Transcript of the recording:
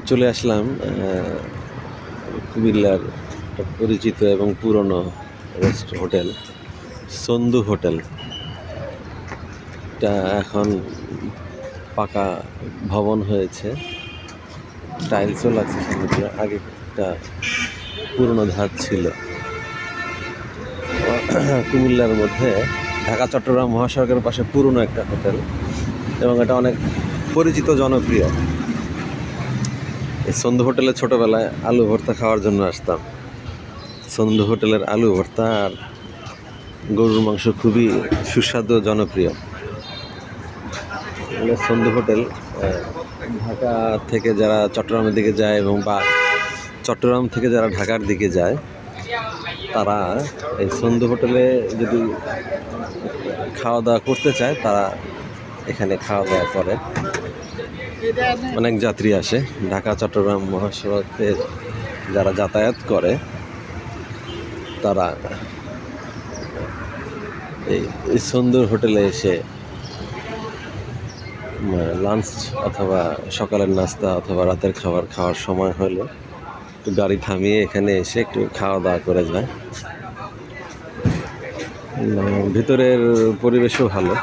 চলে আসলাম কুমিল্লার একটা পরিচিত এবং পুরনো হোটেল সন্ধু হোটেল। এটা এখন পাকা ভবন হয়েছে, টাইলসও লাগছে সামনে দিয়ে। আগে একটা পুরনো ধাঁচ ছিল। কুমিল্লার মধ্যে ঢাকা চট্টগ্রাম মহাসড়কের পাশে পুরনো একটা হোটেল এবং এটা অনেক পরিচিত, জনপ্রিয়। এই সন্ধু হোটেলে ছোটোবেলায় আলু ভর্তা খাওয়ার জন্য আসতাম। সন্ধু হোটেলের আলু ভর্তা আর গরুর মাংস খুবই সুস্বাদু, জনপ্রিয়। সন্ধু হোটেল ঢাকা থেকে যারা চট্টগ্রামের দিকে যায় এবং বা চট্টগ্রাম থেকে যারা ঢাকার দিকে যায়, তারা এই সন্ধু হোটেলে যদি খাওয়া দাওয়া করতে চায়, তারা এখানে খাওয়া দাওয়া করে। অনেক যাত্রী আসে ঢাকা চট্টগ্রাম মহাসড়কের, যারা যাতায়াত করে তারা এই সুন্দর হোটেলে এসে লাঞ্চ অথবা সকালের নাস্তা অথবা রাতের খাবার খাওয়ার সময় হলে একটু গাড়ি থামিয়ে এখানে এসে একটু খাওয়া দাওয়া করে যায়। ভিতরের পরিবেশও ভালো।